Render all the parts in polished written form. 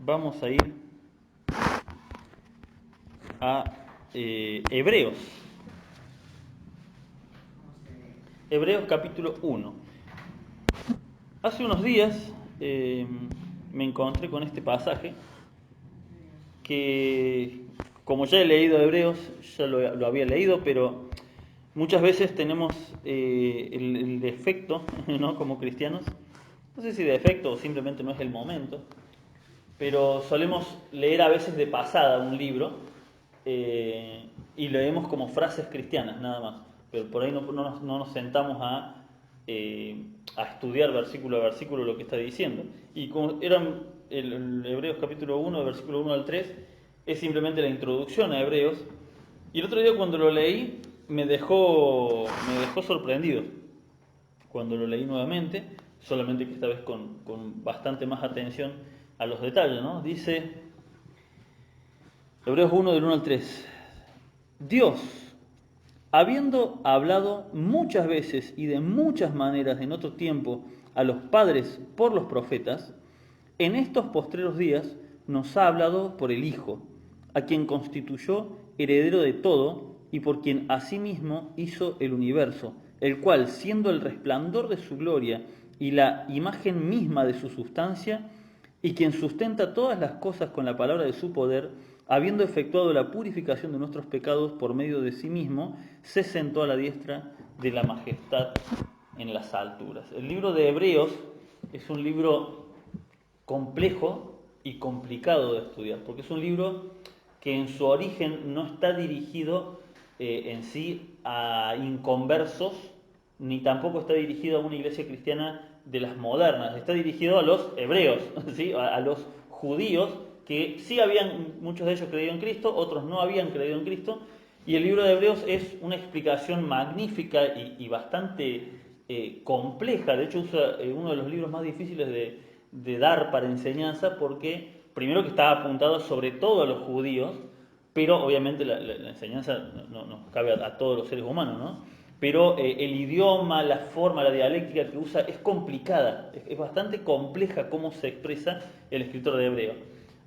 vamos a ir a Hebreos. Hebreos capítulo 1. Hace unos días me encontré con este pasaje que, como ya he leído Hebreos, ya lo había leído, pero muchas veces tenemos el defecto, ¿no? Como cristianos, no sé si defecto o simplemente no es el momento, pero solemos leer a veces de pasada un libro y leemos como frases cristianas nada más, pero por ahí no nos sentamos a estudiar versículo a versículo lo que está diciendo. Y como eran el Hebreos capítulo 1, versículo 1 al 3, es simplemente la introducción a Hebreos, y el otro día cuando lo leí me dejó sorprendido. Cuando lo leí nuevamente, solamente que esta vez con bastante más atención a los detalles, ¿no? Dice Hebreos 1 del 1 al 3. Dios, habiendo hablado muchas veces y de muchas maneras en otro tiempo a los padres por los profetas, en estos postreros días nos ha hablado por el Hijo, a quien constituyó heredero de todo y por quien asimismo hizo el universo, el cual, siendo el resplandor de su gloria y la imagen misma de su sustancia, y quien sustenta todas las cosas con la palabra de su poder, habiendo efectuado la purificación de nuestros pecados por medio de sí mismo, se sentó a la diestra de la majestad en las alturas. El libro de Hebreos es un libro complejo y complicado de estudiar, porque es un libro que en su origen no está dirigido en sí a inconversos, ni tampoco está dirigido a una iglesia cristiana de las modernas, está dirigido a los hebreos, ¿sí? a los judíos, que sí habían, muchos de ellos creído en Cristo, otros no habían creído en Cristo, y el libro de Hebreos es una explicación magnífica y bastante compleja. De hecho usa uno de los libros más difíciles de dar para enseñanza, porque primero que está apuntado sobre todo a los judíos, pero obviamente la enseñanza no cabe a todos los seres humanos, ¿no? Pero el idioma, la forma, la dialéctica que usa es complicada, es bastante compleja cómo se expresa el escritor de Hebreo.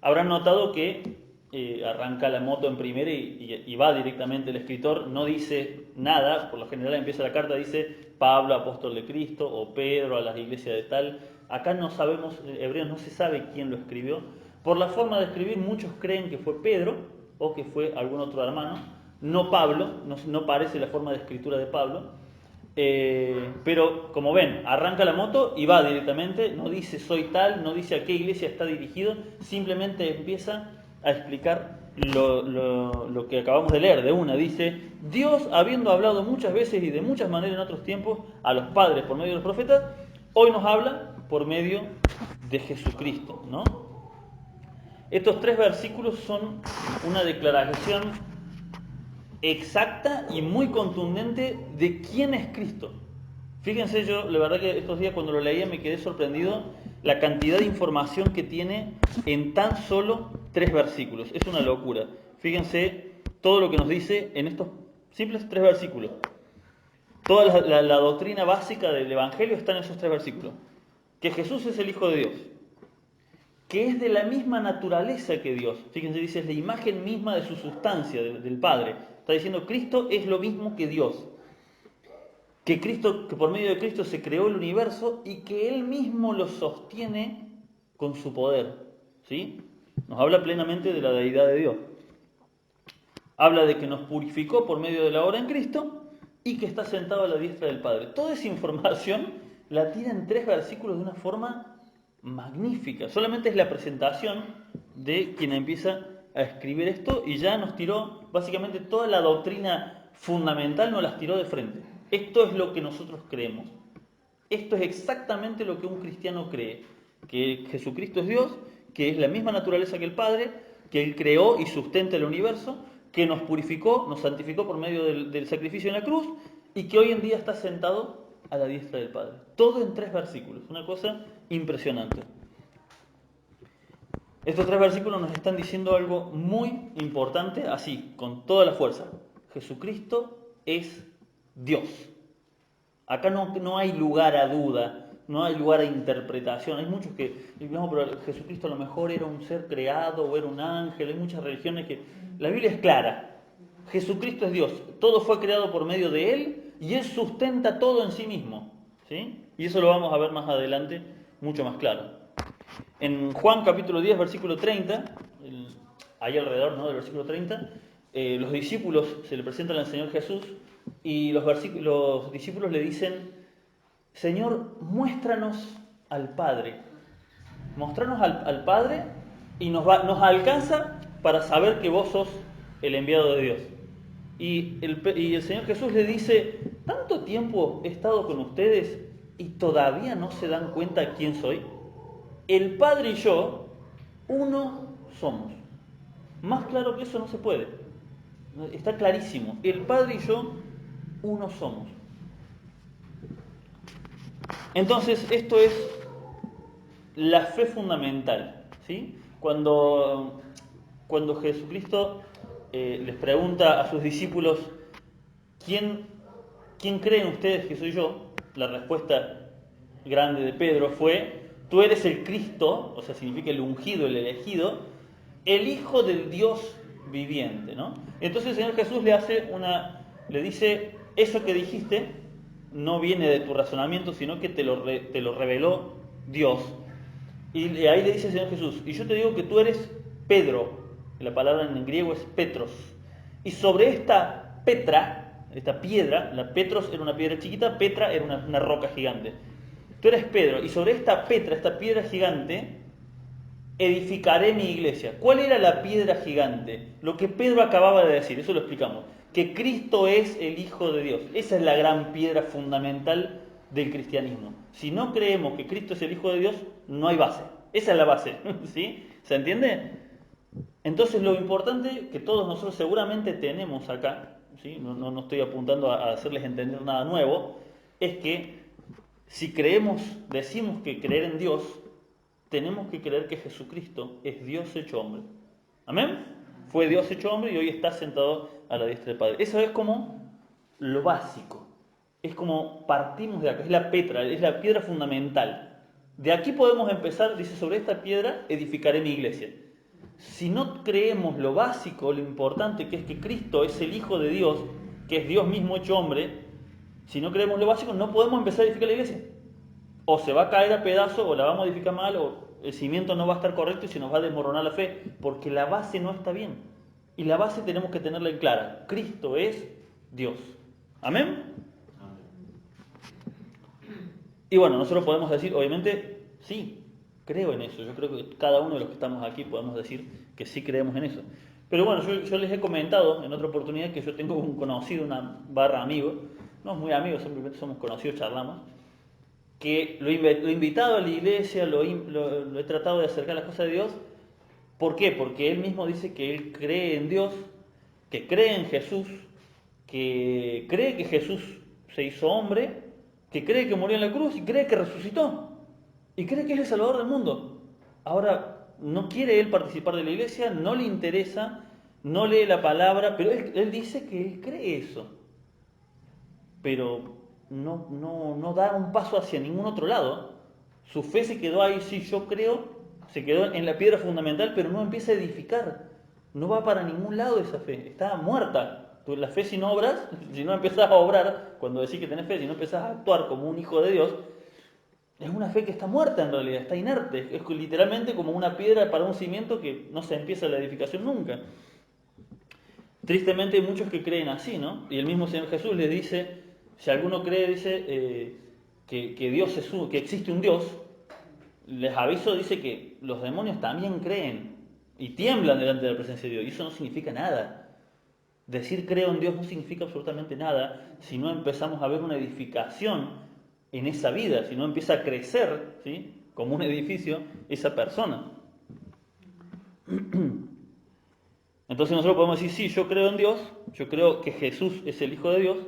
Habrán notado que arranca la moto en primera y va directamente el escritor, no dice nada, por lo general empieza la carta, dice Pablo, apóstol de Cristo, o Pedro, a las iglesias de tal. Acá no sabemos, Hebreos no se sabe quién lo escribió. Por la forma de escribir, muchos creen que fue Pedro o que fue algún otro hermano, no Pablo, no parece la forma de escritura de Pablo. Pero como ven, arranca la moto y va directamente, no dice soy tal, no dice a qué iglesia está dirigido, simplemente empieza a explicar lo que acabamos de leer de una. Dice, Dios, habiendo hablado muchas veces y de muchas maneras en otros tiempos a los padres por medio de los profetas, hoy nos habla por medio de Jesucristo, ¿no? Estos tres versículos son una declaración exacta y muy contundente de quién es Cristo. Fíjense, yo la verdad que estos días cuando lo leía me quedé sorprendido la cantidad de información que tiene en tan solo tres versículos. Es una locura. Fíjense todo lo que nos dice en estos simples tres versículos. Toda la doctrina básica del Evangelio está en esos tres versículos. Que Jesús es el Hijo de Dios, que es de la misma naturaleza que Dios. Fíjense, dice, es la imagen misma de su sustancia, del Padre. Está diciendo, Cristo es lo mismo que Dios. Que por medio de Cristo se creó el universo y que Él mismo lo sostiene con su poder. ¿Sí? Nos habla plenamente de la deidad de Dios. Habla de que nos purificó por medio de la obra en Cristo y que está sentado a la diestra del Padre. Toda esa información la tira en tres versículos de una forma magnífica. Solamente es la presentación de quien empieza a escribir esto y ya nos tiró básicamente toda la doctrina fundamental, nos las tiró de frente. Esto es lo que nosotros creemos. Esto es exactamente lo que un cristiano cree, que Jesucristo es Dios, que es la misma naturaleza que el Padre, que Él creó y sustenta el universo, que nos purificó, nos santificó por medio del sacrificio en la cruz y que hoy en día está sentado a la diestra del Padre. Todo en tres versículos, una cosa impresionante. Estos tres versículos nos están diciendo algo muy importante, así, con toda la fuerza. Jesucristo es Dios. Acá no hay lugar a duda no hay lugar a interpretación. Hay muchos que, no, pero Jesucristo a lo mejor era un ser creado o era un ángel. Hay muchas religiones que... La Biblia es clara. Jesucristo es Dios. Todo fue creado por medio de Él y Él sustenta todo en sí mismo. ¿Sí? Y eso lo vamos a ver más adelante, mucho más claro. En Juan capítulo 10, versículo 30, ahí alrededor, ¿no?, del versículo 30, los discípulos se le presentan al Señor Jesús y los discípulos le dicen: Señor, muéstranos al Padre. Mostrarnos al Padre y nos alcanza para saber que vos sos el enviado de Dios. Y el Señor Jesús le dice: ¿tanto tiempo he estado con ustedes y todavía no se dan cuenta quién soy? El Padre y yo, uno somos. Más claro que eso no se puede. Está clarísimo. El Padre y yo, uno somos. Entonces, esto es la fe fundamental, ¿sí? Cuando Jesucristo les pregunta a sus discípulos: ¿quién creen ustedes que soy yo? La respuesta grande de Pedro fue: tú eres el Cristo, o sea, significa el ungido, el elegido, el Hijo del Dios viviente, ¿no? Entonces el Señor Jesús le dice: eso que dijiste no viene de tu razonamiento, sino que te lo reveló Dios. Y ahí le dice el Señor Jesús: y yo te digo que tú eres Pedro, la palabra en griego es Petros, y sobre esta Petra, esta piedra, la Petros era una piedra chiquita, Petra era una roca gigante. Tú eres Pedro, y sobre esta Petra, esta piedra gigante, edificaré mi iglesia. ¿Cuál era la piedra gigante? Lo que Pedro acababa de decir, eso lo explicamos, que Cristo es el Hijo de Dios. Esa es la gran piedra fundamental del cristianismo. Si no creemos que Cristo es el Hijo de Dios, no hay base. Esa es la base, ¿sí? ¿Se entiende? Entonces lo importante que todos nosotros seguramente tenemos acá, ¿sí?, no estoy apuntando a hacerles entender nada nuevo, es que si decimos que creer en Dios, tenemos que creer que Jesucristo es Dios hecho hombre. ¿Amén? Fue Dios hecho hombre y hoy está sentado a la diestra del Padre. Eso es como lo básico. Es como partimos de acá, es la Petra, es la piedra fundamental. De aquí podemos empezar, dice: sobre esta piedra edificaré mi iglesia. Si no creemos lo básico, lo importante, que es que Cristo es el Hijo de Dios, que es Dios mismo hecho hombre, si no creemos lo básico, no podemos empezar a edificar la iglesia. O se va a caer a pedazos, o la vamos a edificar mal, o el cimiento no va a estar correcto y se nos va a desmoronar la fe, porque la base no está bien. Y la base tenemos que tenerla en clara: Cristo es Dios. ¿Amén? Y bueno, nosotros podemos decir, obviamente, sí, creo en eso. Yo creo que cada uno de los que estamos aquí podemos decir que sí creemos en eso. Pero bueno, yo les he comentado en otra oportunidad que yo tengo un conocido, una barra amigo, no es muy amigo, simplemente somos conocidos, charlamos, que lo he invitado a la iglesia, lo he tratado de acercar a las cosas de Dios. ¿Por qué? Porque él mismo dice que él cree en Dios, que cree en Jesús, que cree que Jesús se hizo hombre, que cree que murió en la cruz y cree que resucitó. Y cree que es el Salvador del mundo. Ahora, no quiere él participar de la iglesia, no le interesa, no lee la palabra, pero él dice que él cree eso. Pero no da un paso hacia ningún otro lado. Su fe se quedó ahí: sí, yo creo, se quedó en la piedra fundamental, pero no empieza a edificar. No va para ningún lado esa fe, está muerta. La fe sin obras, si no empezás a obrar, cuando decís que tenés fe, si no empezás a actuar como un hijo de Dios, es una fe que está muerta en realidad, está inerte. Es literalmente como una piedra para un cimiento que no se empieza la edificación nunca. Tristemente hay muchos que creen así, ¿no? Y el mismo Señor Jesús les dice: si alguno cree, dice, que Dios que existe un Dios, les aviso, dice, que los demonios también creen y tiemblan delante de la presencia de Dios. Y eso no significa nada. Decir creo en Dios no significa absolutamente nada si no empezamos a ver una edificación en esa vida, si no empieza a crecer, ¿sí?, como un edificio esa persona. Entonces nosotros podemos decir: sí, yo creo en Dios, yo creo que Jesús es el Hijo de Dios,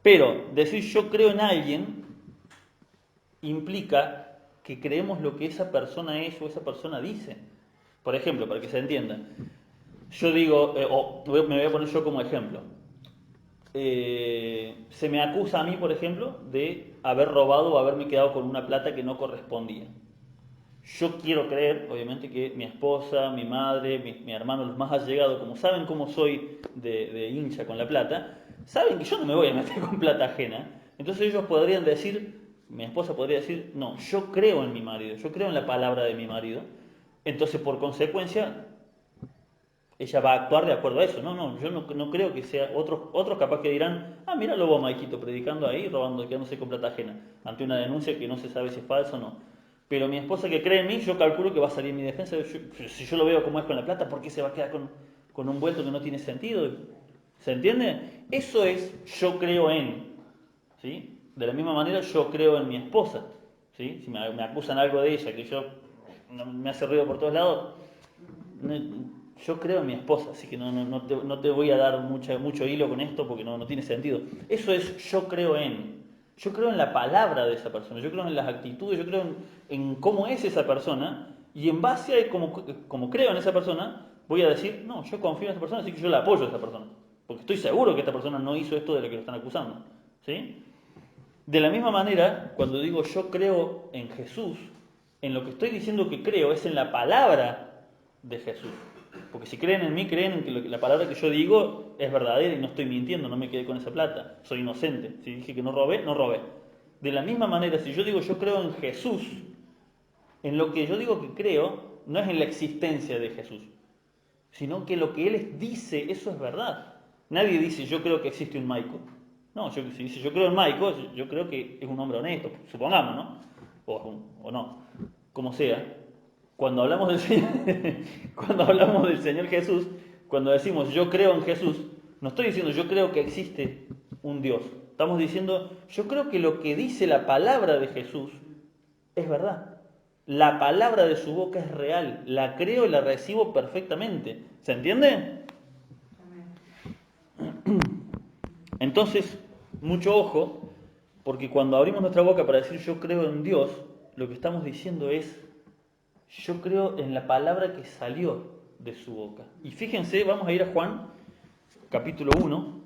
pero decir yo creo en alguien implica que creemos lo que esa persona es o esa persona dice. Por ejemplo, para que se entienda, yo digo, me voy a poner yo como ejemplo. Se me acusa a mí, por ejemplo, de haber robado o haberme quedado con una plata que no correspondía. Yo quiero creer, obviamente, que mi esposa, mi madre, mi hermano, los más allegados, como saben cómo soy de hincha con la plata, saben que yo no me voy a meter con plata ajena. Entonces ellos podrían decir, mi esposa podría decir, no, yo creo en mi marido, yo creo en la palabra de mi marido. Entonces, por consecuencia, ella va a actuar de acuerdo a eso. No, yo no creo que sea otros capaz que dirán, ah, míralo vos, Maikito, predicando ahí, robando, quedándose con plata ajena, ante una denuncia que no se sabe si es falsa o no. Pero mi esposa que cree en mí, yo calculo que va a salir en mi defensa. Si yo lo veo como es con la plata, ¿por qué se va a quedar con un vuelto que no tiene sentido? ¿Se entiende? Eso es yo creo en. ¿Sí? De la misma manera yo creo en mi esposa. ¿Sí? Si me acusan algo de ella, que yo me hace ruido por todos lados, yo creo en mi esposa, así que no te voy a dar mucho hilo con esto porque no tiene sentido. Eso es yo creo en. Yo creo en la palabra de esa persona, yo creo en las actitudes, yo creo en cómo es esa persona, y en base a cómo creo en esa persona, voy a decir, no, yo confío en esa persona, así que yo la apoyo a esa persona. Porque estoy seguro que esta persona no hizo esto de lo que lo están acusando. ¿Sí? De la misma manera, cuando digo yo creo en Jesús, en lo que estoy diciendo que creo es en la palabra de Jesús. Porque si creen en mí, creen en que la palabra que yo digo es verdadera y no estoy mintiendo, no me quedé con esa plata, soy inocente. Si dije que no robé, no robé. De la misma manera, si yo digo yo creo en Jesús, en lo que yo digo que creo, no es en la existencia de Jesús, sino que lo que Él dice, eso es verdad. Nadie dice yo creo que existe un Maico. No, si dice yo creo en Maico, yo creo que es un hombre honesto, supongamos, ¿no? O no, como sea. Cuando hablamos del Señor, cuando hablamos del Señor Jesús, cuando decimos yo creo en Jesús, no estoy diciendo yo creo que existe un Dios. Estamos diciendo yo creo que lo que dice la palabra de Jesús es verdad. La palabra de su boca es real. La creo y la recibo perfectamente. ¿Se entiende? Entonces, mucho ojo, porque cuando abrimos nuestra boca para decir yo creo en Dios, lo que estamos diciendo es yo creo en la palabra que salió de su boca. Y fíjense, vamos a ir a Juan, capítulo 1,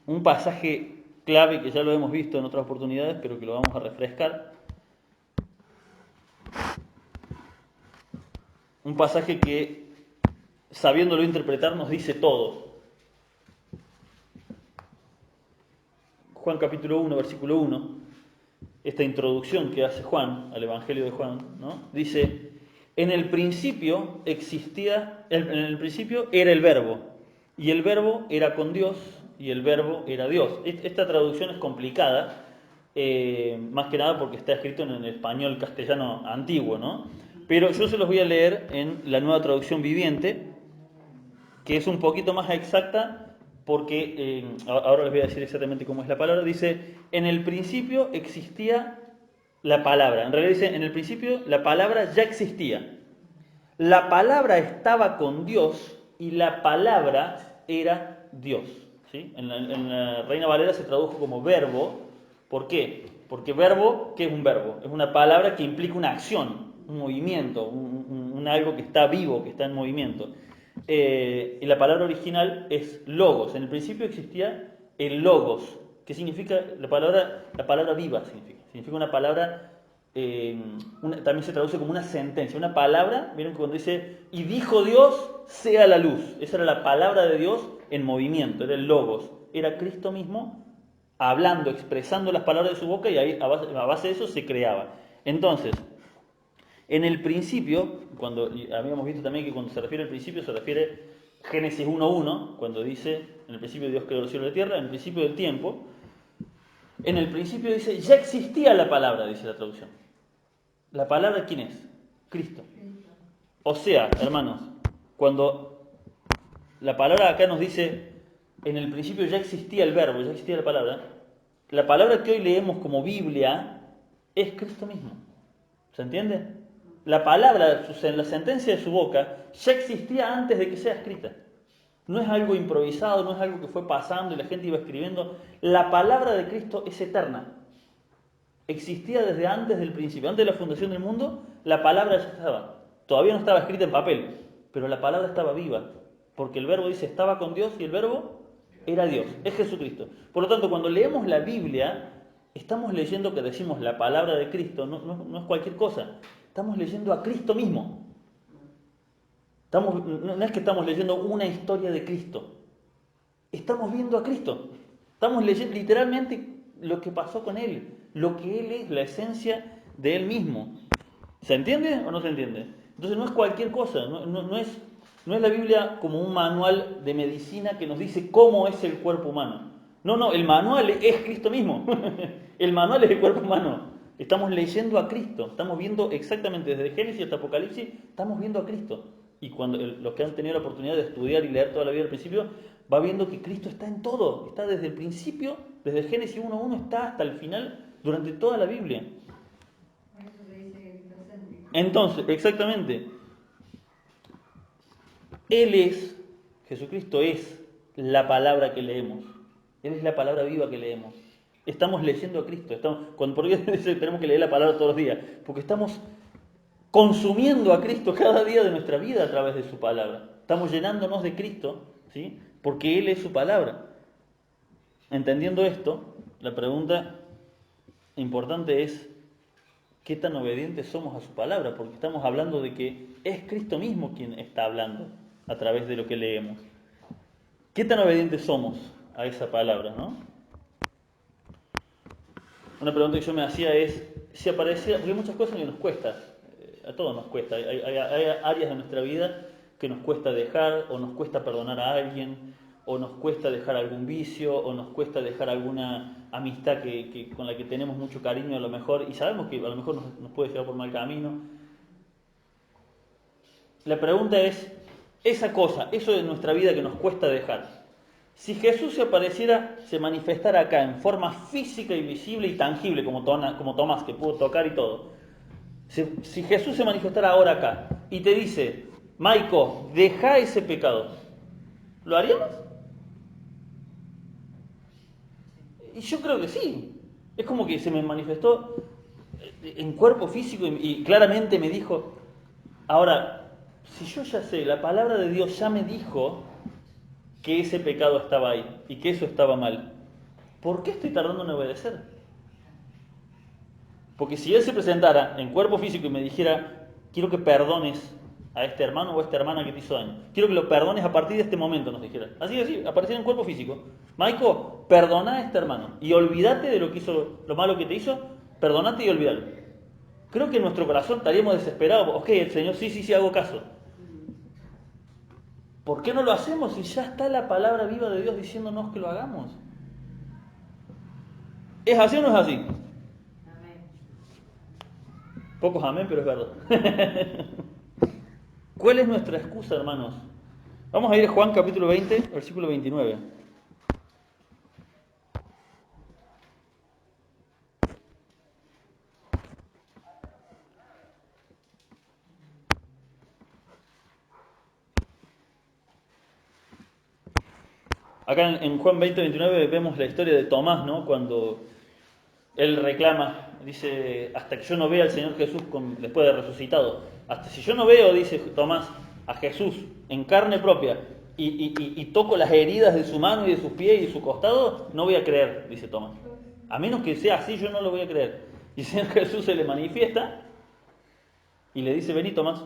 un pasaje clave que ya lo hemos visto en otras oportunidades, pero que lo vamos a refrescar. Un pasaje que, sabiéndolo interpretar, nos dice todo. Juan capítulo 1, versículo 1, esta introducción que hace Juan al Evangelio de Juan, ¿no? Dice, en el principio era el verbo, y el verbo era con Dios, y el verbo era Dios. Esta traducción es complicada, más que nada porque está escrito en el español castellano antiguo, ¿no? Pero yo se los voy a leer en la nueva traducción viviente, que es un poquito más exacta, porque ahora les voy a decir exactamente cómo es la palabra. Dice, en el principio existía la palabra. En realidad dice, en el principio la palabra ya existía. La palabra estaba con Dios y la palabra era Dios. ¿Sí? En la Reina Valera se tradujo como verbo. ¿Por qué? Porque verbo, ¿qué es un verbo? Es una palabra que implica una acción, un movimiento, un algo que está vivo, que está en movimiento. Y la palabra original es logos. En el principio existía el logos. ¿Qué significa? La palabra viva significa una palabra, también se traduce como una sentencia, una palabra. Miren cuando dice, y dijo Dios, sea la luz. Esa era la palabra de Dios en movimiento, era el logos. Era Cristo mismo hablando, expresando las palabras de su boca, y ahí a base de eso se creaba. Entonces, en el principio, cuando habíamos visto también que cuando se refiere al principio se refiere Génesis 1.1, cuando dice, en el principio Dios creó el cielo y la tierra, en el principio del tiempo. En el principio dice, ya existía la palabra, dice la traducción. ¿La palabra quién es? Cristo. O sea, hermanos, cuando la palabra acá nos dice, en el principio ya existía el verbo, ya existía la palabra que hoy leemos como Biblia es Cristo mismo. ¿Se entiende? La palabra, la sentencia de su boca, ya existía antes de que sea escrita. No es algo improvisado, no es algo que fue pasando y la gente iba escribiendo. La palabra de Cristo es eterna. Existía desde antes del principio, antes de la fundación del mundo, la palabra ya estaba. Todavía no estaba escrita en papel, pero la palabra estaba viva. Porque el verbo dice, estaba con Dios y el verbo era Dios, es Jesucristo. Por lo tanto, cuando leemos la Biblia, estamos leyendo que decimos la palabra de Cristo, no es cualquier cosa, estamos leyendo a Cristo mismo. No es que estamos leyendo una historia de Cristo, estamos viendo a Cristo, estamos leyendo literalmente lo que pasó con Él, lo que Él es, la esencia de Él mismo. ¿Se entiende o no se entiende? Entonces no es cualquier cosa, no es la Biblia como un manual de medicina que nos dice cómo es el cuerpo humano. No, el manual es Cristo mismo. El manual es el cuerpo humano. Estamos leyendo a Cristo, estamos viendo exactamente desde Génesis hasta Apocalipsis, estamos viendo a Cristo. Y cuando los que han tenido la oportunidad de estudiar y leer toda la Biblia al principio, va viendo que Cristo está en todo, está desde el principio, desde Génesis 1:1, está hasta el final, durante toda la Biblia. Entonces, exactamente, Jesucristo es la palabra que leemos. Él es la palabra viva que leemos. Estamos leyendo a Cristo. ¿Por qué tenemos que leer la palabra todos los días? Porque estamos consumiendo a Cristo cada día de nuestra vida a través de su palabra. Estamos llenándonos de Cristo, ¿sí? Porque Él es su palabra. Entendiendo esto, la pregunta importante es: ¿qué tan obedientes somos a su palabra? Porque estamos hablando de que es Cristo mismo quien está hablando a través de lo que leemos. ¿Qué tan obedientes somos a esa palabra, no? Una pregunta que yo me hacía es, si apareciera, porque hay muchas cosas que nos cuesta, a todos nos cuesta, hay áreas de nuestra vida que nos cuesta dejar, o nos cuesta perdonar a alguien, o nos cuesta dejar algún vicio, o nos cuesta dejar alguna amistad con la que tenemos mucho cariño a lo mejor, y sabemos que a lo mejor nos puede llevar por mal camino. La pregunta es, esa cosa, eso de nuestra vida que nos cuesta dejar, si Jesús se manifestara acá en forma física y visible y tangible, como Tomás, que pudo tocar y todo, si Jesús se manifestara ahora acá y te dice, Maico, deja ese pecado, ¿lo haríamos? Y yo creo que sí. Es como que se me manifestó en cuerpo físico y claramente me dijo, ahora, si yo ya sé, la palabra de Dios ya me dijo que ese pecado estaba ahí y que eso estaba mal, ¿por qué estoy tardando en obedecer? Porque si Él se presentara en cuerpo físico y me dijera, quiero que perdones a este hermano o a esta hermana que te hizo daño, quiero que lo perdones a partir de este momento, nos dijera. Así, apareciera en cuerpo físico. Maico, perdona a este hermano y olvídate de lo que hizo, lo malo que te hizo, perdonate y olvídalo. Creo que en nuestro corazón estaríamos desesperados. Ok, el Señor, sí, hago caso. ¿Por qué no lo hacemos si ya está la palabra viva de Dios diciéndonos que lo hagamos? ¿Es así o no es así? Amén. Pocos amén, pero es verdad. ¿Cuál es nuestra excusa, hermanos? Vamos a ir a Juan capítulo 20, versículo 29. Acá en Juan 20, 29 vemos la historia de Tomás, ¿no? Cuando él reclama, dice, hasta que yo no vea al Señor Jesús después de resucitado, hasta si yo no veo, dice Tomás, a Jesús en carne propia y toco las heridas de su mano y de sus pies y de su costado, no voy a creer, dice Tomás. A menos que sea así, yo no lo voy a creer. Y el Señor Jesús se le manifiesta y le dice, vení Tomás,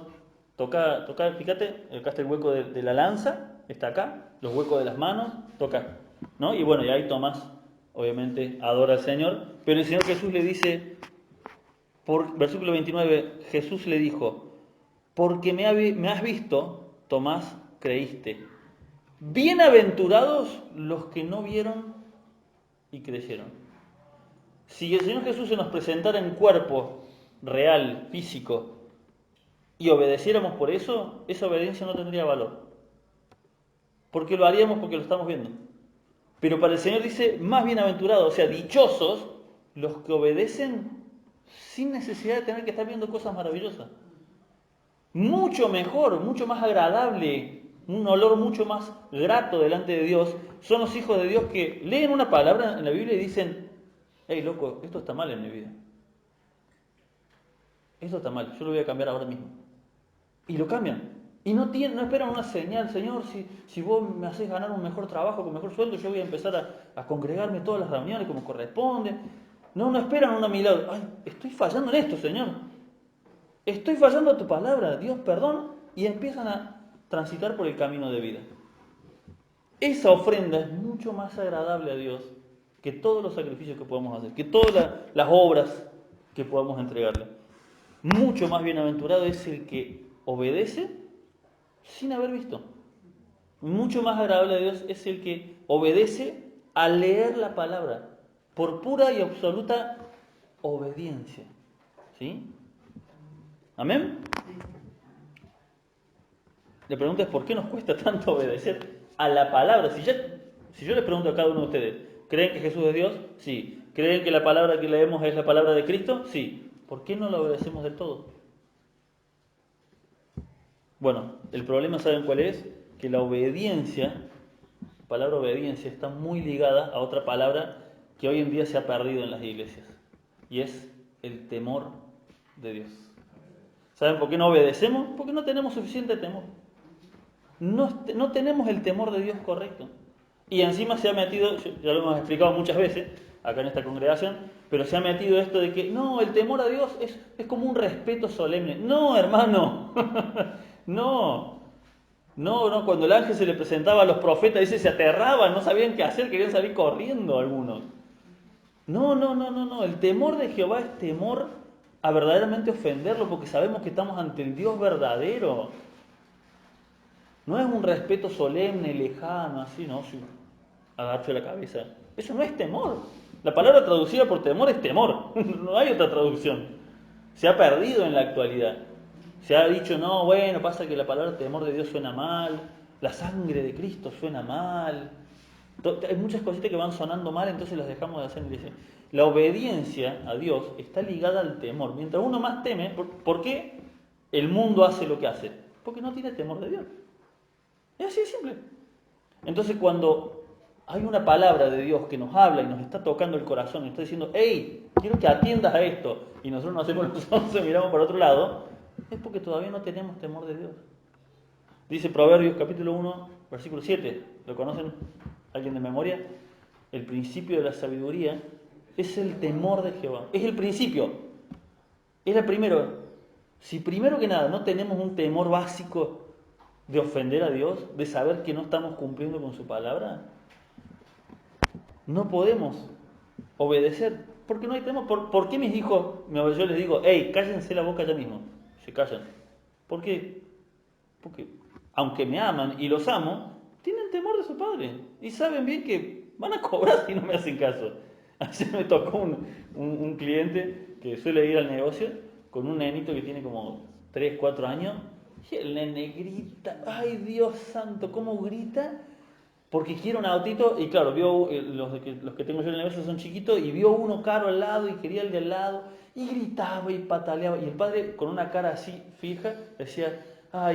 toca, fíjate, acá está el hueco de la lanza, está acá, los huecos de las manos, toca, ¿no? Y bueno, y ahí Tomás, obviamente, adora al Señor, pero el Señor Jesús le dice, versículo 29, Jesús le dijo, porque me has visto, Tomás, creíste. Bienaventurados los que no vieron y creyeron. Si el Señor Jesús se nos presentara en cuerpo real, físico, y obedeciéramos por eso, esa obediencia no tendría valor. Porque lo haríamos porque lo estamos viendo. Pero para el Señor dice, más bienaventurados, o sea, dichosos los que obedecen sin necesidad de tener que estar viendo cosas maravillosas. Mucho mejor, mucho más agradable, un olor mucho más grato delante de Dios, son los hijos de Dios que leen una palabra en la Biblia y dicen, hey loco, esto está mal en mi vida. Esto está mal, yo lo voy a cambiar ahora mismo. Y lo cambian. Y no esperan una señal, Señor, si vos me haces ganar un mejor trabajo, con mejor sueldo, yo voy a empezar a congregarme todas las reuniones como corresponde. No esperan un milagro. Ay, estoy fallando en esto, Señor. Estoy fallando a tu palabra. Dios, perdón. Y empiezan a transitar por el camino de vida. Esa ofrenda es mucho más agradable a Dios que todos los sacrificios que podemos hacer, que todas las obras que podamos entregarle. Mucho más bienaventurado es el que obedece sin haber visto. Mucho más agradable a Dios es el que obedece al leer la palabra, por pura y absoluta obediencia. ¿Sí? ¿Amén? La pregunta es, ¿por qué nos cuesta tanto obedecer a la palabra? Si yo les pregunto a cada uno de ustedes, ¿creen que Jesús es Dios? Sí. ¿Creen que la palabra que leemos es la palabra de Cristo? Sí. ¿Por qué no la obedecemos del todo? Bueno, el problema, ¿saben cuál es? Que la obediencia, la palabra obediencia, está muy ligada a otra palabra que hoy en día se ha perdido en las iglesias. Y es el temor de Dios. ¿Saben por qué no obedecemos? Porque no tenemos suficiente temor. No tenemos el temor de Dios correcto. Y encima se ha metido, ya lo hemos explicado muchas veces acá en esta congregación, pero se ha metido esto de que no, el temor a Dios es como un respeto solemne. No, hermano, no, cuando el ángel se le presentaba a los profetas, dice, se aterraban, no sabían qué hacer, querían salir corriendo algunos. No, el temor de Jehová es temor a verdaderamente ofenderlo, porque sabemos que estamos ante el Dios verdadero. No es un respeto solemne, lejano, así, no, sí, agacho la cabeza. Eso no es temor. La palabra traducida por temor es temor. No hay otra traducción. Se ha perdido en la actualidad. Se ha dicho, no, bueno, pasa que la palabra temor de Dios suena mal, la sangre de Cristo suena mal. Hay muchas cositas que van sonando mal, entonces las dejamos de hacer en la iglesia. La obediencia a Dios está ligada al temor. Mientras uno más teme, ¿por qué el mundo hace lo que hace? Porque no tiene temor de Dios. Es así de simple. Entonces cuando hay una palabra de Dios que nos habla y nos está tocando el corazón y está diciendo, hey, quiero que atiendas a esto, y nosotros nos hacemos los ojos y miramos para otro lado, es porque todavía no tenemos temor de Dios. Dice Proverbios capítulo 1, versículo 7, ¿lo conocen alguien de memoria? El principio de la sabiduría es el temor de Jehová. Es el principio. Es el primero. Si primero que nada no tenemos un temor básico de ofender a Dios, de saber que no estamos cumpliendo con su palabra, no podemos obedecer, porque no hay temor. ¿Por qué mis hijos, yo les digo, hey, cállense la boca ya mismo? Se callan. ¿Por qué? Porque aunque me aman y los amo, tienen temor de su padre y saben bien que van a cobrar si no me hacen caso. Ayer me tocó un cliente que suele ir al negocio con un nenito que tiene como 3, 4 años y el nene grita, ay Dios santo, ¿cómo grita? Porque quiere un autito y claro, vio los que tengo yo en el negocio son chiquitos y vio uno caro al lado y quería el de al lado y gritaba y pataleaba y el padre con una cara así fija decía,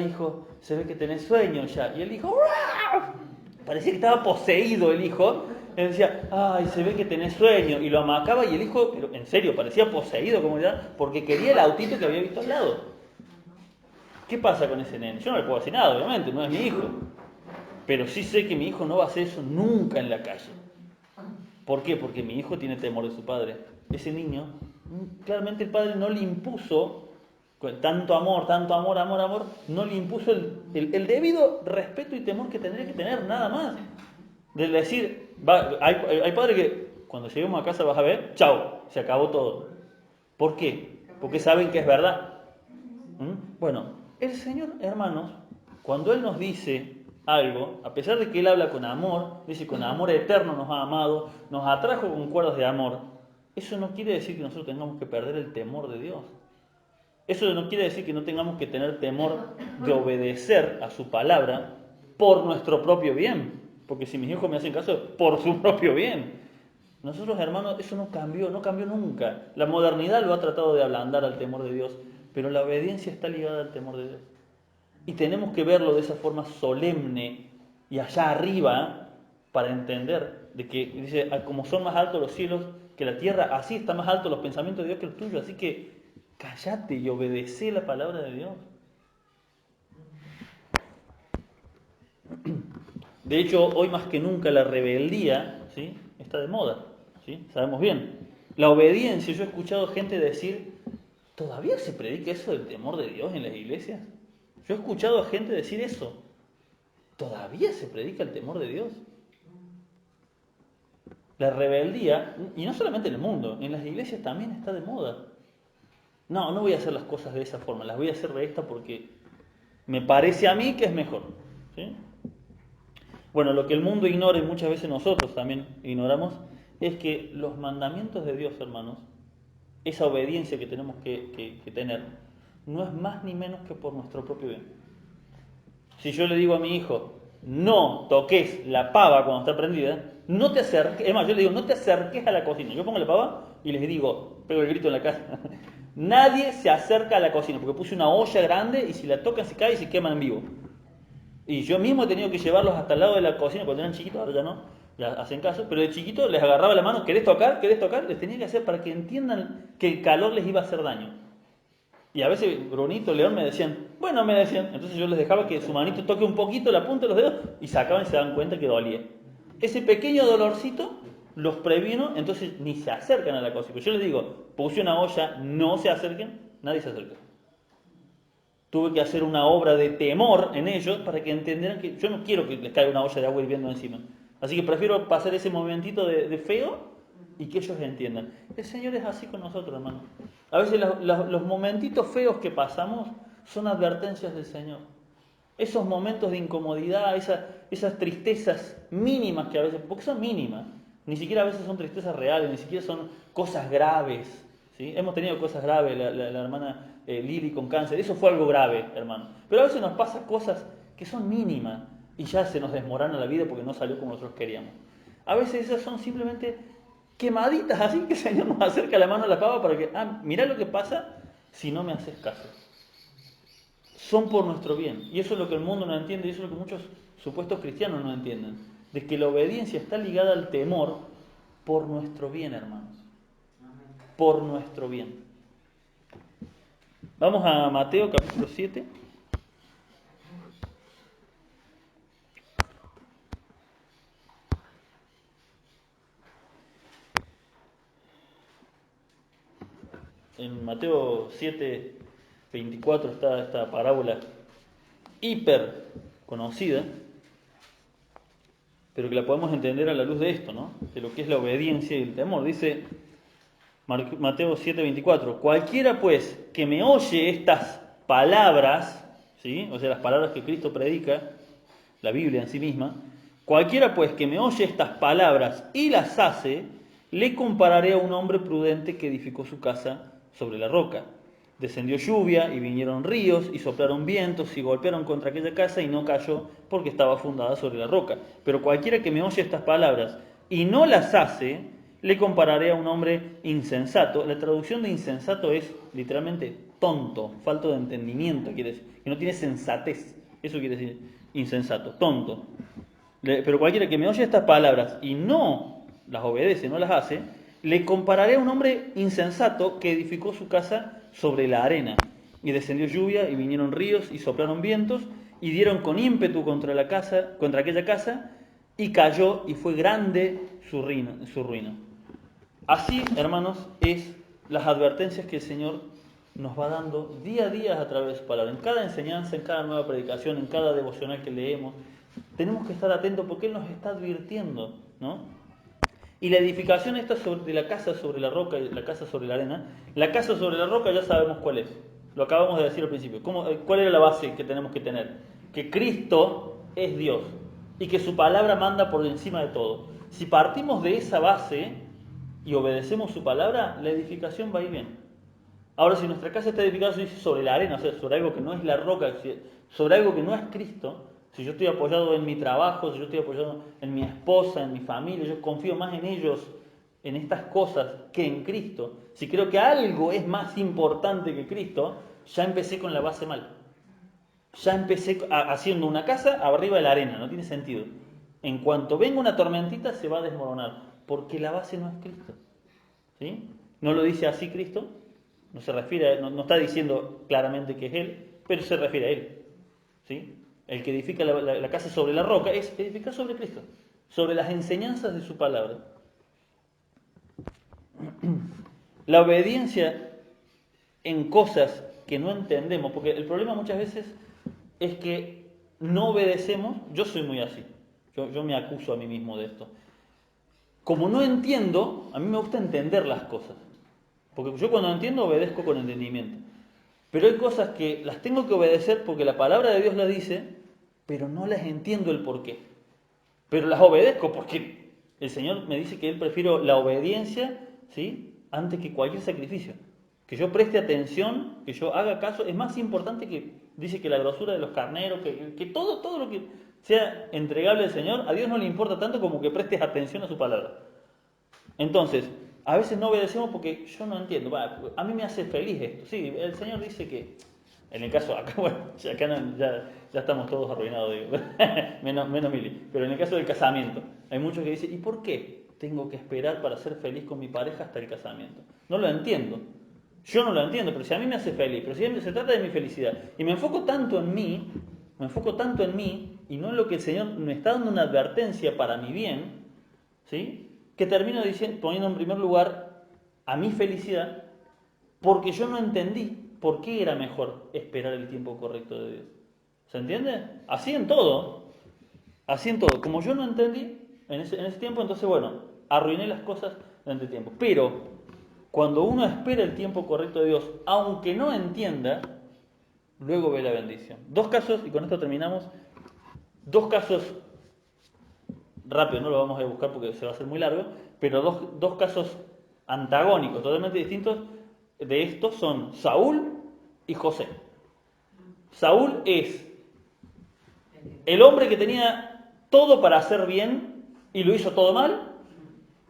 hijo, se ve que tenés sueño ya. Y el hijo, ¡ruah! Parecía que estaba poseído el hijo. Él decía, ay, se ve que tenés sueño. Y lo amacaba y el hijo, pero en serio, parecía poseído como ya, porque quería el autito que había visto al lado. ¿Qué pasa con ese nene? Yo no le puedo decir nada, obviamente, no es mi hijo. Pero sí sé que mi hijo no va a hacer eso nunca en la calle. ¿Por qué? Porque mi hijo tiene temor de su padre. Ese niño, claramente el padre no le impuso, con tanto amor, no le impuso el debido respeto y temor que tendría que tener, nada más. De decir, hay padres que cuando lleguemos a casa vas a ver, chao, se acabó todo. ¿Por qué? Porque saben que es verdad. Bueno, el Señor, hermanos, cuando Él nos dice algo, a pesar de que Él habla con amor, dice con amor eterno nos ha amado, nos atrajo con cuerdas de amor, eso no quiere decir que nosotros tengamos que perder el temor de Dios. Eso no quiere decir que no tengamos que tener temor de obedecer a su palabra por nuestro propio bien. Porque si mis hijos me hacen caso, por su propio bien. Nosotros, hermanos, eso no cambió nunca. La modernidad lo ha tratado de ablandar al temor de Dios, pero la obediencia está ligada al temor de Dios. Y tenemos que verlo de esa forma solemne y allá arriba para entender de que dice, como son más altos los cielos que la tierra, así están más altos los pensamientos de Dios que los tuyos. Así que cállate y obedece la palabra de Dios. De hecho, hoy más que nunca la rebeldía, ¿sí?, está de moda, ¿sí? Sabemos bien. La obediencia, yo he escuchado gente decir, ¿todavía se predica eso del temor de Dios en las iglesias? Yo he escuchado a gente decir eso. ¿Todavía se predica el temor de Dios? La rebeldía, y no solamente en el mundo, en las iglesias también está de moda. No, no voy a hacer las cosas de esa forma, las voy a hacer de esta porque me parece a mí que es mejor. ¿Sí? Bueno, lo que el mundo ignora y muchas veces nosotros también ignoramos es que los mandamientos de Dios, hermanos, esa obediencia que tenemos que tener, no es más ni menos que por nuestro propio bien. Si yo le digo a mi hijo, no toques la pava cuando está prendida, no te acerques, es más, yo le digo, no te acerques a la cocina. Yo pongo la pava y les digo, pego el grito en la casa, nadie se acerca a la cocina, porque puse una olla grande y si la tocan se cae y se queman en vivo. Y yo mismo he tenido que llevarlos hasta el lado de la cocina cuando eran chiquitos, ahora ya no, ya hacen caso, pero de chiquito les agarraba la mano, ¿querés tocar? ¿Querés tocar? Les tenía que hacer para que entiendan que el calor les iba a hacer daño. Y a veces Brunito, León me decían, bueno, me decían, entonces yo les dejaba que su manito toque un poquito la punta de los dedos y sacaban y se daban cuenta que dolía. Ese pequeño dolorcito los previno, entonces ni se acercan a la cocina. Yo les digo, puse una olla, no se acerquen, nadie se acerca. Tuve que hacer una obra de temor en ellos para que entendieran que yo no quiero que les caiga una olla de agua hirviendo encima. Así que prefiero pasar ese momentito de feo y que ellos entiendan. El Señor es así con nosotros, hermano. A veces los momentitos feos que pasamos son advertencias del Señor. Esos momentos de incomodidad, esas tristezas mínimas que a veces, porque son mínimas, ni siquiera a veces son tristezas reales, ni siquiera son cosas graves. ¿Sí? Hemos tenido cosas graves, la hermana Lili con cáncer, eso fue algo grave, hermano. Pero a veces nos pasa cosas que son mínimas y ya se nos desmorona la vida porque no salió como nosotros queríamos. A veces esas son simplemente quemaditas así que el Señor nos acerca la mano a la pava para que, mirá lo que pasa si no me haces caso. Son por nuestro bien. Y eso es lo que el mundo no entiende y eso es lo que muchos supuestos cristianos no entienden. De que la obediencia está ligada al temor por nuestro bien, hermanos. Por nuestro bien. Vamos a Mateo capítulo 7. En Mateo 7, 24 está esta parábola hiper conocida, pero que la podemos entender a la luz de esto, ¿no? De lo que es la obediencia y el temor. Dice Mateo 7:24, cualquiera pues que me oye estas palabras, ¿sí? O sea, las palabras que Cristo predica, la Biblia en sí misma, cualquiera pues que me oye estas palabras y las hace, le compararé a un hombre prudente que edificó su casa sobre la roca. Descendió lluvia y vinieron ríos y soplaron vientos y golpearon contra aquella casa y no cayó porque estaba fundada sobre la roca. Pero cualquiera que me oye estas palabras y no las hace, le compararé a un hombre insensato. La traducción de insensato es literalmente tonto, falto de entendimiento, quiere decir, que no tiene sensatez. Eso quiere decir insensato, tonto. Pero cualquiera que me oye estas palabras y no las obedece, no las hace, le compararé a un hombre insensato que edificó su casa sobre la arena. Y descendió lluvia y vinieron ríos y soplaron vientos y dieron con ímpetu contra la casa, contra aquella casa, y cayó y fue grande su ruina. Así, hermanos, es las advertencias que el Señor nos va dando día a día a través de su palabra. En cada enseñanza, en cada nueva predicación, en cada devocional que leemos, tenemos que estar atentos porque Él nos está advirtiendo, ¿no? Y la edificación esta de la casa sobre la roca y la casa sobre la arena, la casa sobre la roca ya sabemos cuál es. Lo acabamos de decir al principio. ¿Cuál era la base que tenemos que tener? Que Cristo es Dios y que su palabra manda por encima de todo. Si partimos de esa base y obedecemos su palabra, la edificación va a ir bien. Ahora, si nuestra casa está edificada sobre la arena, o sea, sobre algo que no es la roca, sobre algo que no es Cristo, si yo estoy apoyado en mi trabajo, si yo estoy apoyado en mi esposa, en mi familia, yo confío más en ellos, en estas cosas, que en Cristo. Si creo que algo es más importante que Cristo, ya empecé con la base mal. Ya empecé haciendo una casa arriba de la arena, no tiene sentido. En cuanto venga una tormentita se va a desmoronar, porque la base no es Cristo. ¿Sí? ¿No lo dice así Cristo? No se refiere, no está diciendo claramente que es Él, pero se refiere a Él. ¿Sí? El que edifica la casa sobre la roca es edificar sobre Cristo, sobre las enseñanzas de su palabra. La obediencia en cosas que no entendemos, porque el problema muchas veces es que no obedecemos. Yo soy muy así, yo me acuso a mí mismo de esto. Como no entiendo, a mí me gusta entender las cosas, porque yo cuando entiendo obedezco con entendimiento. Pero hay cosas que las tengo que obedecer porque la palabra de Dios las dice, pero no las entiendo el porqué. Pero las obedezco porque el Señor me dice que Él prefiere la obediencia, ¿sí?, antes que cualquier sacrificio. Que yo preste atención, que yo haga caso, es más importante que, dice que la grosura de los carneros, que todo lo que sea entregable al Señor, a Dios no le importa tanto como que prestes atención a su palabra. Entonces, a veces no obedecemos porque yo no entiendo. A mí me hace feliz esto. Sí, el Señor dice que, en el caso acá, bueno, acá ya estamos todos arruinados, digo. menos Mili. Pero en el caso del casamiento, hay muchos que dicen, ¿y por qué tengo que esperar para ser feliz con mi pareja hasta el casamiento? No lo entiendo. Yo no lo entiendo, pero si a mí me hace feliz, pero si se trata de mi felicidad, y me enfoco tanto en mí, y no en lo que el Señor me está dando una advertencia para mi bien, ¿sí?, que termino poniendo en primer lugar a mi felicidad, porque yo no entendí por qué era mejor esperar el tiempo correcto de Dios. ¿Se entiende? Así en todo. Así en todo. Como yo no entendí en ese tiempo, entonces, bueno, arruiné las cosas durante el tiempo. Pero cuando uno espera el tiempo correcto de Dios, aunque no entienda, luego ve la bendición. Dos casos, y con esto terminamos, dos casos rápido, no lo vamos a buscar porque se va a hacer muy largo, pero dos casos antagónicos, totalmente distintos de estos son Saúl y José. Saúl es el hombre que tenía todo para hacer bien y lo hizo todo mal,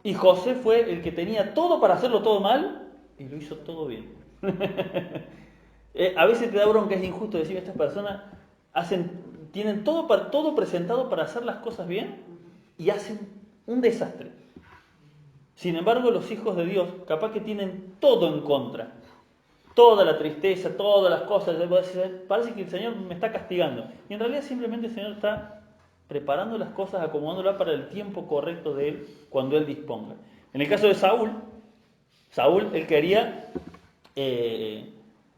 y José fue el que tenía todo para hacerlo todo mal y lo hizo todo bien. A veces te da bronca, es injusto decir, estas personas tienen todo presentado para hacer las cosas bien y hacen un desastre. Sin embargo, los hijos de Dios capaz que tienen todo en contra. Toda la tristeza, todas las cosas. Parece que el Señor me está castigando. Y en realidad simplemente el Señor está preparando las cosas, acomodándolas para el tiempo correcto de Él, cuando Él disponga. En el caso de Saúl, él quería,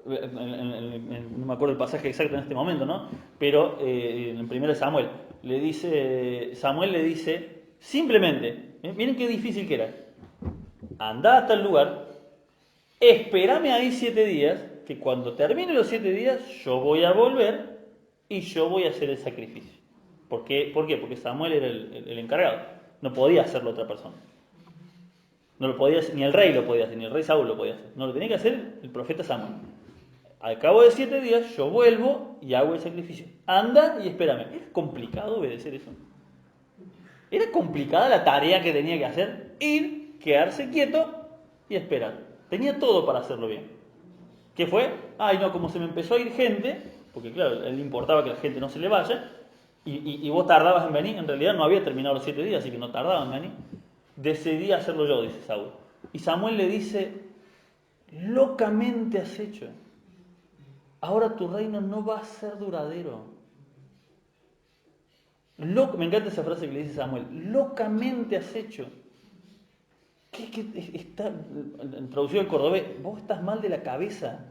no me acuerdo el pasaje exacto en este momento, ¿no? Pero en 1 Samuel, Samuel le dice, simplemente, miren qué difícil que era, anda a tal lugar, espérame ahí 7 días, que cuando termine los 7 días yo voy a volver y yo voy a hacer el sacrificio. ¿Por qué? Porque Samuel era el encargado, no podía hacerlo otra persona. No lo podía hacer, ni el rey lo podía hacer, ni el rey Saúl lo podía hacer. No, lo tenía que hacer el profeta Samuel. Al cabo de 7 días yo vuelvo y hago el sacrificio. Anda y espérame. ¿Era complicado obedecer eso? Era complicada la tarea que tenía que hacer. Ir, quedarse quieto y esperar. Tenía todo para hacerlo bien. ¿Qué fue? Ay, no, como se me empezó a ir gente, porque claro, a él le importaba que la gente no se le vaya, y vos tardabas en venir, en realidad no había terminado los 7 días, así que no tardaba en venir. Decidí hacerlo yo, dice Saúl. Y Samuel le dice, locamente has hecho. Ahora tu reino no va a ser duradero. Me encanta esa frase que le dice Samuel, locamente has hecho. ¿Qué está traducido al cordobés? Vos estás mal de la cabeza.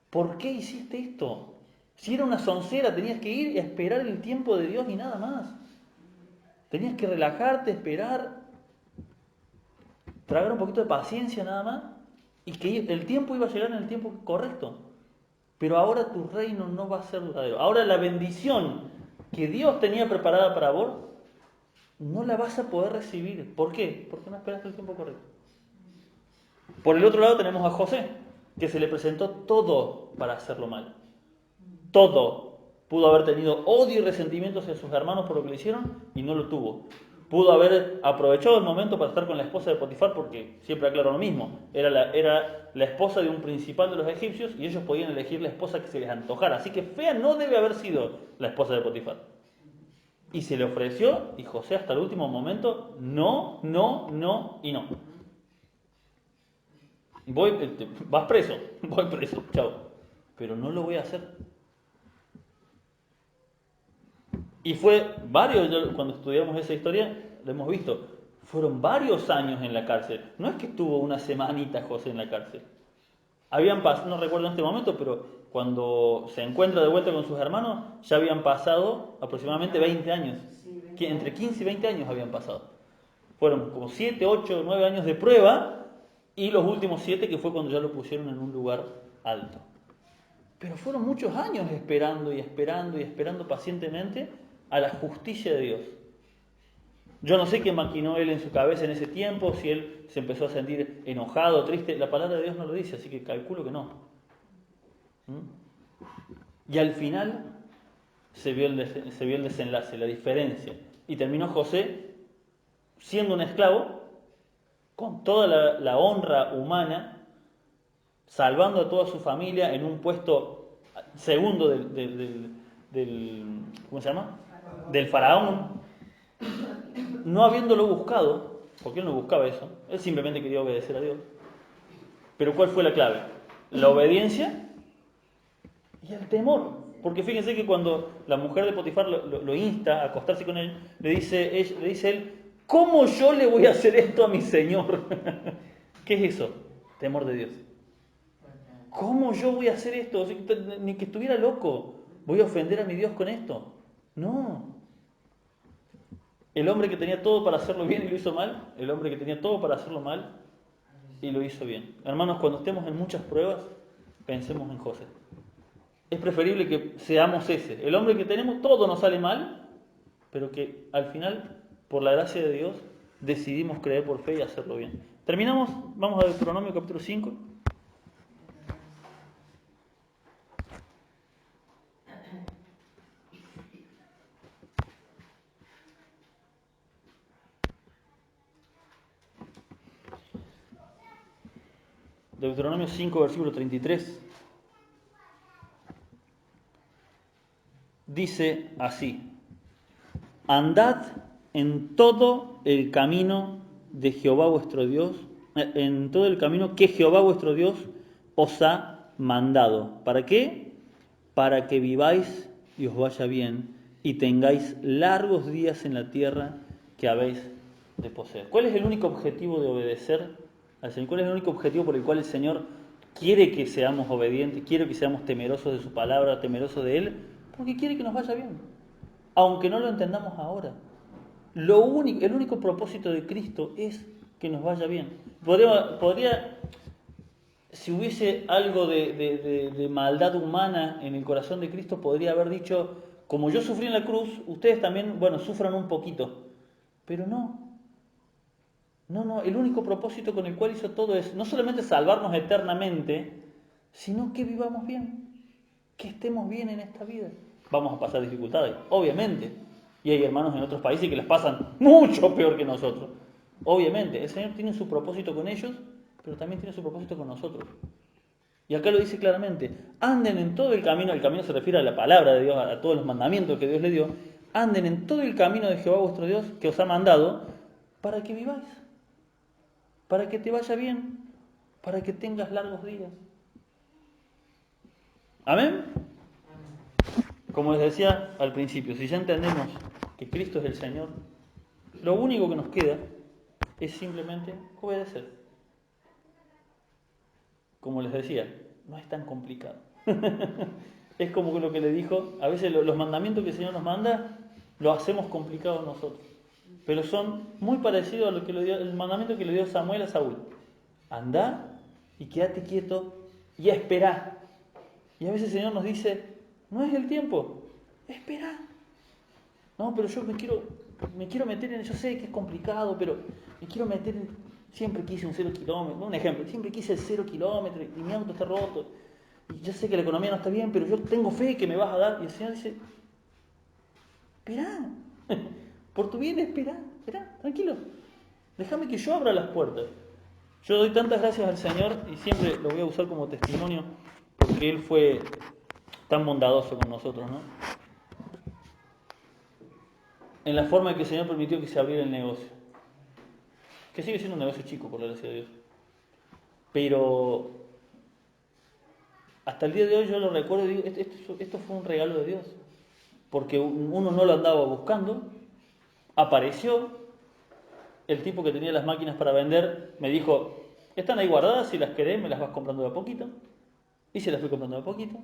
¿Por qué hiciste esto? Si era una soncera, tenías que ir y esperar el tiempo de Dios y nada más. Tenías que relajarte, esperar, tragar un poquito de paciencia nada más, y que el tiempo iba a llegar en el tiempo correcto. Pero ahora tu reino no va a ser duradero. Ahora la bendición que Dios tenía preparada para vos, no la vas a poder recibir. ¿Por qué? Porque no esperaste el tiempo correcto. Por el otro lado tenemos a José, que se le presentó todo para hacerlo mal. Todo. Pudo haber tenido odio y resentimiento hacia sus hermanos por lo que le hicieron y no lo tuvo. Pudo haber aprovechado el momento para estar con la esposa de Potifar, porque siempre aclaro lo mismo. Era la esposa de un principal de los egipcios y ellos podían elegir la esposa que se les antojara. Así que fea no debe haber sido la esposa de Potifar. Y se le ofreció y José hasta el último momento, no y no. Vas preso, voy preso, chao. Pero no lo voy a hacer. Y fue cuando estudiamos esa historia, lo hemos visto, Fueron varios años en la cárcel. No es que estuvo una semanita José en la cárcel. No recuerdo en este momento, pero cuando se encuentra de vuelta con sus hermanos, ya habían pasado aproximadamente 20 años. Entre 15 y 20 años habían pasado. Fueron como 7, 8, 9 años de prueba y los últimos 7 que fue cuando ya lo pusieron en un lugar alto. Pero fueron muchos años esperando y esperando y esperando pacientemente a la justicia de Dios. Yo no sé qué maquinó él en su cabeza en ese tiempo, si él se empezó a sentir enojado, triste. La palabra de Dios no lo dice, así que calculo que no. Y al final se vio el desenlace, la diferencia. Y terminó José siendo un esclavo, con toda la honra humana, salvando a toda su familia en un puesto segundo ¿cómo se llama? Del faraón, no habiéndolo buscado, porque él no buscaba eso, él simplemente quería obedecer a Dios. Pero ¿cuál fue la clave? La obediencia y el temor. Porque fíjense que cuando la mujer de Potifar lo insta a acostarse con él, le dice él, ¿cómo yo le voy a hacer esto a mi Señor? ¿Qué es eso? Temor de Dios. ¿Cómo yo voy a hacer esto? Ni que estuviera loco. ¿Voy a ofender a mi Dios con esto? No. El hombre que tenía todo para hacerlo bien y lo hizo mal, el hombre que tenía todo para hacerlo mal y lo hizo bien. Hermanos, cuando estemos en muchas pruebas, pensemos en José. Es preferible que seamos ese. El hombre que tenemos, todo nos sale mal, pero que al final, por la gracia de Dios, decidimos creer por fe y hacerlo bien. Terminamos, vamos a Deuteronomio capítulo 5. Deuteronomio 5, versículo 33. Dice así: andad en todo el camino de Jehová vuestro Dios, en todo el camino que Jehová vuestro Dios os ha mandado. ¿Para qué? Para que viváis y os vaya bien y tengáis largos días en la tierra que habéis de poseer. ¿Cuál es el único objetivo de obedecer al Señor? ¿Cuál es el único objetivo por el cual el Señor quiere que seamos obedientes, quiere que seamos temerosos de su palabra, temerosos de Él? Porque quiere que nos vaya bien, aunque no lo entendamos ahora. El único propósito de Cristo es que nos vaya bien. Podría si hubiese algo de maldad humana en el corazón de Cristo, podría haber dicho, como yo sufrí en la cruz, ustedes también, sufran un poquito. Pero no. No, el único propósito con el cual hizo todo es no solamente salvarnos eternamente, sino que vivamos bien, que estemos bien en esta vida. Vamos a pasar dificultades, obviamente. Y hay hermanos en otros países que las pasan mucho peor que nosotros. Obviamente, el Señor tiene su propósito con ellos, pero también tiene su propósito con nosotros. Y acá lo dice claramente, anden en todo el camino se refiere a la palabra de Dios, a todos los mandamientos que Dios le dio, anden en todo el camino de Jehová vuestro Dios que os ha mandado, para que viváis, para que te vaya bien, para que tengas largos días. ¿Amén? Como les decía al principio, si ya entendemos que Cristo es el Señor, lo único que nos queda es simplemente obedecer. Como les decía, no es tan complicado. Es como lo que le dijo, a veces los mandamientos que el Señor nos manda, lo hacemos complicado nosotros. Pero son muy parecidos a lo que el mandamiento que le dio Samuel a Saúl. Andá y quédate quieto y esperá. Y a veces el Señor nos dice, no es el tiempo, esperá. No, pero yo me quiero meter en, yo sé que es complicado, pero me quiero meter en, siempre quise un 0 kilómetro, un ejemplo, siempre quise el 0 kilómetro y mi auto está roto. Y yo sé que la economía no está bien, pero yo tengo fe que me vas a dar. Y el Señor dice, esperá, por tu bien esperá, tranquilo. Déjame que yo abra las puertas. Yo doy tantas gracias al Señor y siempre lo voy a usar como testimonio porque Él fue tan bondadoso con nosotros, ¿no? En la forma en que el Señor permitió que se abriera el negocio. Que sigue siendo un negocio chico, por la gracia de Dios. Pero hasta el día de hoy yo lo recuerdo y digo, esto fue un regalo de Dios. Porque uno no lo andaba buscando, apareció, el tipo que tenía las máquinas para vender me dijo, están ahí guardadas, si las querés me las vas comprando de a poquito. Y se las fui comprando de a poquito.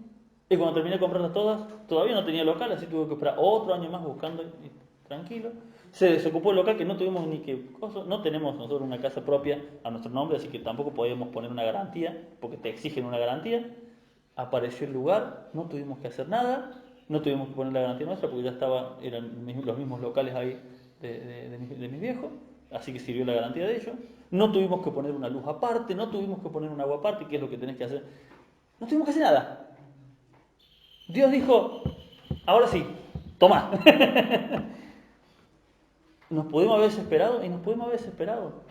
Y cuando terminé de comprarlas todas, todavía no tenía local, así tuve que esperar otro año más buscando y tranquilo. Se desocupó el local que no tuvimos ni que cosa, no tenemos nosotros una casa propia a nuestro nombre, así que tampoco podíamos poner una garantía, porque te exigen una garantía. Apareció el lugar, no tuvimos que hacer nada, no tuvimos que poner la garantía nuestra porque ya eran los mismos locales ahí de mis viejos, así que sirvió la garantía de ellos. No tuvimos que poner una luz aparte, no tuvimos que poner un agua aparte, que es lo que tenés que hacer. No tuvimos que hacer nada. Dios dijo, ahora sí, toma. Nos pudimos haber desesperado y nos pudimos haber desesperado.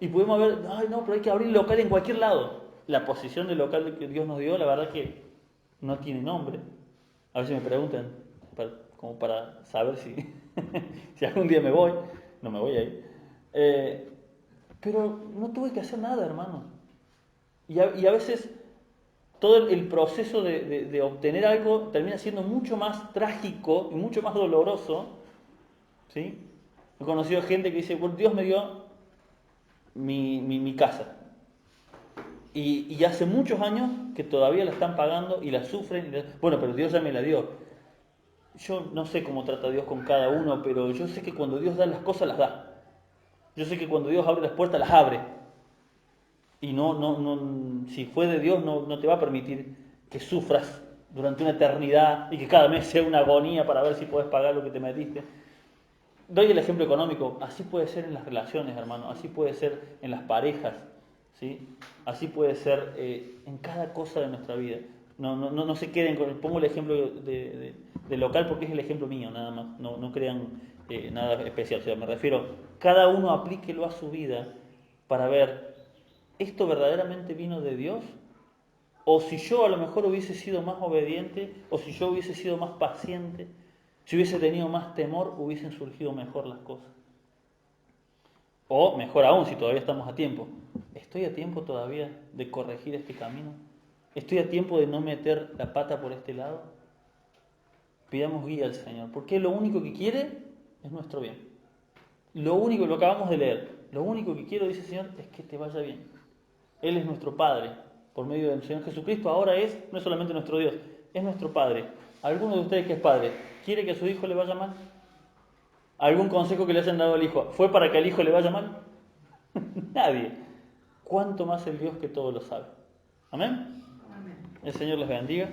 Y pudimos haber, ay no, pero hay que abrir local en cualquier lado. La posición del local que Dios nos dio, la verdad que no tiene nombre. A veces me preguntan, como para saber si, si algún día me voy. No me voy a ir. Pero no tuve que hacer nada, hermano. Y a veces todo el proceso de obtener algo termina siendo mucho más trágico y mucho más doloroso. ¿Sí? He conocido gente que dice, bueno, Dios me dio mi casa. Y hace muchos años que todavía la están pagando y la sufren. Bueno, pero Dios ya me la dio. Yo no sé cómo trata Dios con cada uno, pero yo sé que cuando Dios da las cosas, las da. Yo sé que cuando Dios abre las puertas, las abre. Y si fue de Dios, no te va a permitir que sufras durante una eternidad y que cada mes sea una agonía para ver si puedes pagar lo que te metiste. Doy el ejemplo económico, así puede ser en las relaciones, hermano, así puede ser en las parejas, ¿sí? Así puede ser en cada cosa de nuestra vida. No se queden con, pongo el ejemplo de local porque es el ejemplo mío, nada más, no crean nada especial, o sea, me refiero, cada uno aplíquelo a su vida para ver, ¿esto verdaderamente vino de Dios? O si yo a lo mejor hubiese sido más obediente, o si yo hubiese sido más paciente, si hubiese tenido más temor, hubiesen surgido mejor las cosas. O mejor aún, si todavía estamos a tiempo. ¿Estoy a tiempo todavía de corregir este camino? ¿Estoy a tiempo de no meter la pata por este lado? Pidamos guía al Señor, porque lo único que quiere es nuestro bien. Lo único, lo acabamos de leer, lo único que quiero, dice el Señor, es que te vaya bien. Él es nuestro Padre, por medio del Señor Jesucristo, ahora no es solamente nuestro Dios, es nuestro Padre. ¿Alguno de ustedes que es padre quiere que a su hijo le vaya mal? ¿Algún consejo que le hayan dado al hijo fue para que al hijo le vaya mal? Nadie. ¿Cuánto más el Dios que todo lo sabe? Amén. El Señor les bendiga.